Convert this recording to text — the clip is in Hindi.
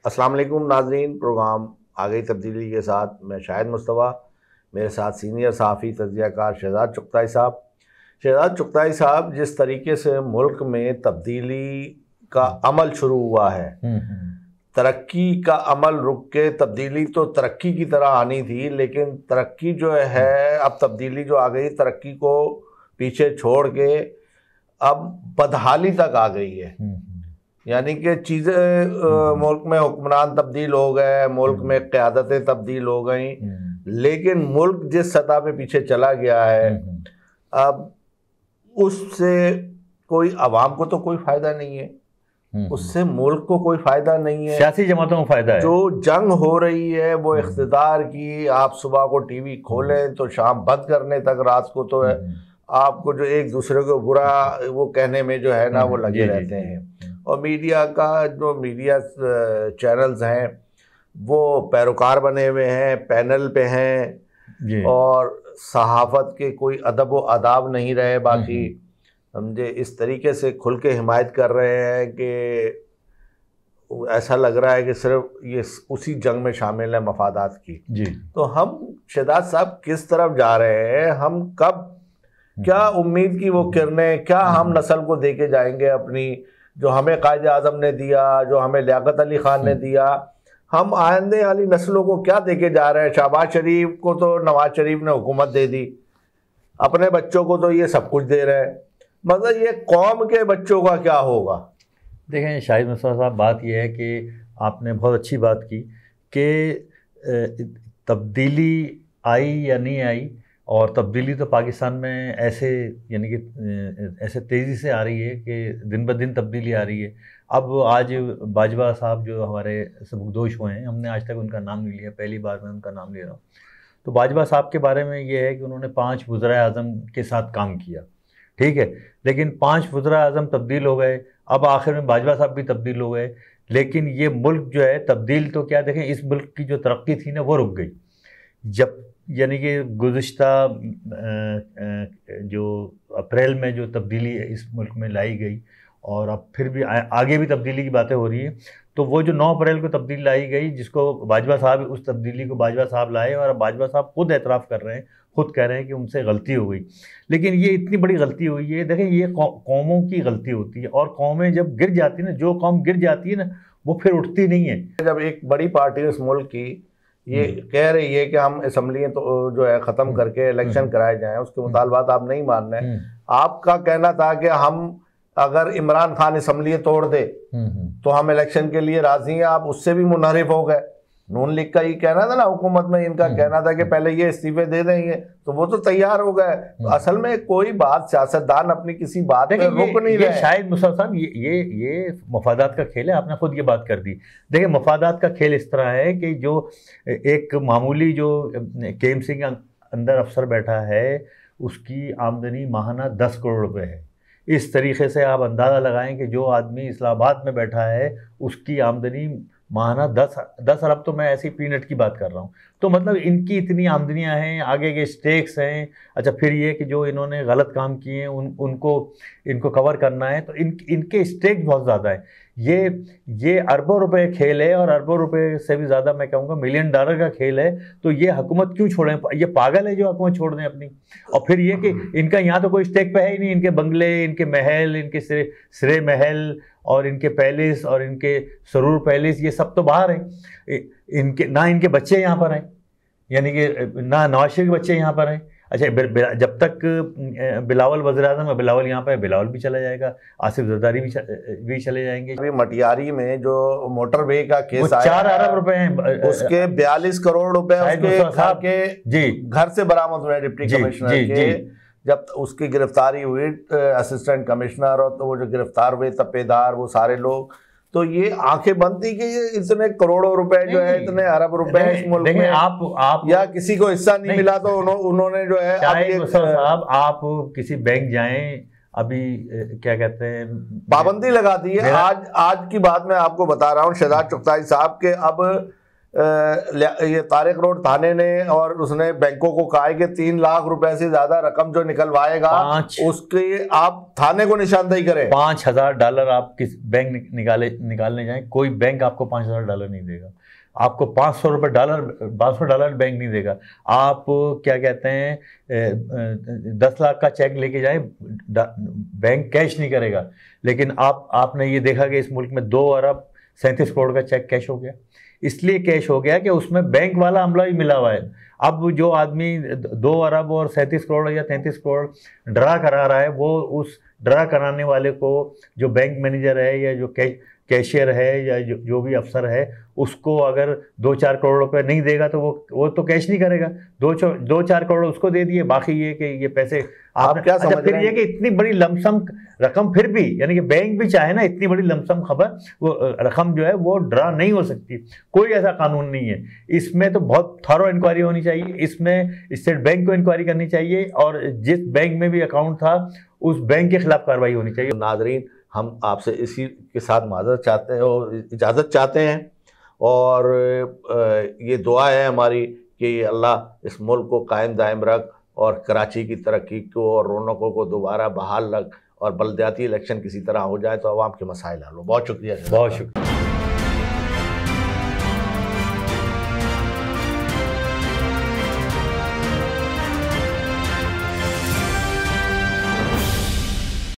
अस्सलाम वालेकुम नाज़रीन, प्रोग्राम आ गई तब्दीली के साथ मैं शाहिद मुस्तफ़ा, मेरे साथ सीनियर सहाफ़ी तज़कियाकार शहजाद चुगताई साहब। शहजाद चुगताई साहब, जिस तरीके से मुल्क में तब्दीली का अमल शुरू हुआ है, तरक्की का अमल रुक के तब्दीली तो तरक्की की तरह आनी थी, लेकिन तरक्की जो है अब तब्दीली जो आ गई तरक्की को पीछे छोड़ के अब बदहाली तक आ गई है। यानी कि चीज़ें मुल्क में हुक्मरान तब्दील हो गए, मुल्क में क़यादतें तब्दील हो गई, लेकिन मुल्क जिस सतह पे पीछे चला गया है अब उससे कोई आवाम को तो कोई फ़ायदा नहीं है, उससे मुल्क को कोई फ़ायदा नहीं है, सियासी जमातों को फ़ायदा है। जो जंग हो रही है वो इख्तिदार की, आप सुबह को टीवी खोलें तो शाम बंद करने तक, रात को तो आपको जो एक दूसरे को बुरा वो कहने में जो है ना वो लगे रहते हैं। और मीडिया का जो मीडिया चैनल्स हैं वो पैरोकार बने हुए हैं, पैनल पे हैं और सहाफ़त के कोई अदब व आदाब नहीं रहे, बाकी समझे इस तरीके से खुल के हिमायत कर रहे हैं कि ऐसा लग रहा है कि सिर्फ ये उसी जंग में शामिल है मफादात की। जी, तो हम शहजाद साहब किस तरफ जा रहे हैं, हम कब क्या उम्मीद की वो किरणें क्या हम नस्ल को दे के जाएंगे अपनी, जो हमें कायदे आज़म ने दिया, जो हमें लियाकत अली ख़ान ने दिया, हम आइंदे वाली नस्लों को क्या दे के जा रहे हैं। शहबाज शरीफ को तो नवाज शरीफ ने हुकूमत दे दी, अपने बच्चों को तो ये सब कुछ दे रहे हैं, मतलब ये कौम के बच्चों का क्या होगा। देखें शाहिद मुस्तफ़ा साहब, बात यह है कि आपने बहुत अच्छी बात की कि तब्दीली आई या नहीं आई, और तब्दीली तो पाकिस्तान में ऐसे यानी कि ऐसे तेज़ी से आ रही है कि दिन ब दिन तब्दीली आ रही है। अब आज बाजवा साहब जो हमारे सबकदोश हुए हैं, हमने आज तक उनका नाम नहीं लिया, पहली बार मैं उनका नाम ले रहा हूँ। तो बाजवा साहब के बारे में ये है कि उन्होंने 5 वज़ीर-ए-आज़म के साथ काम किया, ठीक है, लेकिन 5 वज़ीर-ए-आज़म तब्दील हो गए, अब आखिर में बाजवा साहब भी तब्दील हो गए, लेकिन ये मुल्क जो है तब्दील तो क्या, देखें इस मुल्क की जो तरक्की थी ना वो रुक गई। जब यानी कि गुज़िश्ता जो अप्रैल में जो तब्दीली इस मुल्क में लाई गई, और अब फिर भी आगे भी तब्दीली की बातें हो रही हैं, तो वो जो 9 अप्रैल को तब्दीली लाई गई, जिसको बाजवा साहब, उस तब्दीली को बाजवा साहब लाए, और अब बाजवा साहब खुद एतराफ़ कर रहे हैं, खुद कह रहे हैं कि उनसे गलती हो गई। लेकिन ये इतनी बड़ी गलती हुई है, देखें ये कौमों की गलती होती है, और कौमें जब गिर जाती है ना, जो कौम गिर जाती है ना वो फिर उठती नहीं है। जब एक बड़ी पार्टी उस मुल्क की ये कह रही है कि हम असम्बलियाँ तो जो है ख़त्म करके इलेक्शन कराए जाएं, उसके मुतालबात आप नहीं मान रहे हैं। आपका कहना था कि हम अगर इमरान खान असम्बलियाँ तोड़ दे तो हम इलेक्शन के लिए राजी हैं, आप उससे भी मुनहरिफ हो गए। नून लीग का ये कहना था ना, हुकूमत में इनका कहना था कि पहले ये इस्तीफे दे देंगे, तो वो तो तैयार हो गए। तो असल में कोई बात सियासतदान अपनी किसी बात पे रुक नहीं रहे। शायद मुस्तफा साहब ये मफादात का खेल है, आपने खुद ये बात कर दी। देखिए मफादात का खेल इस तरह है कि जो एक मामूली जो KMC के अंदर अफसर बैठा है उसकी आमदनी माहाना 10 करोड़ रुपए है। इस तरीके से आप अंदाज़ा लगाएं कि जो आदमी इस्लामाबाद में बैठा है उसकी आमदनी माहाना 10 अरब, तो मैं ऐसी पीनट की बात कर रहा हूँ। तो मतलब इनकी इतनी आमदनियाँ हैं, आगे के स्टेक्स हैं। अच्छा, फिर ये कि जो इन्होंने गलत काम किए हैं इनको कवर करना है, तो इनके स्टेक बहुत ज़्यादा है। ये अरबों रुपए खेल है, और अरबों रुपए से भी ज़्यादा मैं कहूँगा $1 मिलियन का खेल है। तो ये हुकूमत क्यों छोड़ें? ये पागल है जो हुकूमत छोड़ दें अपनी। और फिर ये कि इनका यहाँ तो कोई स्टेक पे है ही नहीं, इनके बंगले, इनके महल, इनके सिरे महल और इनके पैलेस और इनके सरूर पैलेस, ये सब तो बाहर हैं। इनके ना इनके बच्चे यहाँ पर हैं, यानी कि ना नवाज शरीफ के बच्चे यहाँ पर हैं। अच्छा, जब तक बिलावल वज़ीर-ए-आज़म है, बिलावल यहाँ पर है, बिलावल भी चला जाएगा, आसिफ जरदारी भी चले जाएंगे। अभी मटियारी में जो मोटरवे का केस आया, 4 अरब रुपए हैं, उसके 42 करोड़ रुपए उसके घर से बरामद हुए डिप्टी कमिश्नर के। जब उसकी गिरफ्तारी हुई असिस्टेंट कमिश्नर, और तो वो जो गिरफ्तार हुए तपेदार, वो सारे लोग, तो ये आंखें बंद थी कि ये इतने करोड़ों रुपए जो है, इतने अरब रुपए इस मुल्क में आप या किसी को हिस्सा नहीं मिला, तो उन्होंने जो है साहब, आप किसी बैंक जाएं, अभी क्या कहते हैं, पाबंदी लगा दी है। आज की बात मैं आपको बता रहा हूँ शहजाद चुगताई साहब के, अब ये तारिक रोड थाने ने और उसने बैंकों को कहा है कि 3 लाख रुपए से ज्यादा रकम जो निकलवाएगा उसके आप थाने को निशानदेही करें। $5,000 आप किस बैंक निकालने जाएं, कोई बैंक आपको $5,000 नहीं देगा, आपको $500 बैंक नहीं देगा। आप क्या कहते हैं 10 लाख का चेक लेके जाए, बैंक कैश नहीं करेगा। लेकिन आपने ये देखा कि इस मुल्क में 2 अरब 37 करोड़ का चेक कैश हो गया। इसलिए कैश हो गया कि उसमें बैंक वाला अमला भी मिला हुआ है। अब जो आदमी 2 अरब और 37 करोड़ या 33 करोड़ ड्रा करा रहा है, वो उस ड्रा कराने वाले को जो बैंक मैनेजर है या जो कैशियर है या जो भी अफसर है, उसको अगर 2-4 करोड़ रुपए नहीं देगा तो वो तो कैश नहीं करेगा। 2-4 करोड़ उसको दे दिए, बाकी ये कि ये पैसे आप क्या समझ फिर रहे ये हैं? कि इतनी बड़ी लमसम रकम फिर भी, यानी कि बैंक भी चाहे ना, इतनी बड़ी लमसम खबर वो रकम जो है वो ड्रा नहीं हो सकती। कोई ऐसा कानून नहीं है। इसमें तो बहुत थॉरो इंक्वायरी होनी चाहिए, इसमें स्टेट बैंक को इंक्वायरी करनी चाहिए और जिस बैंक में भी अकाउंट था उस बैंक के खिलाफ कार्रवाई होनी चाहिए। नाजरीन, हम आपसे इसी के साथ माजरत चाहते हैं और इजाज़त चाहते हैं, और ये दुआ है हमारी कि अल्लाह इस मुल्क को कायम दायम रख और कराची की तरक्की को और रौनकों को दोबारा बहाल रख और बलदियाती इलेक्शन किसी तरह हो जाए तो अवाम के मसाइल हल हो। बहुत शुक्रिया। बहुत शुक्रिया।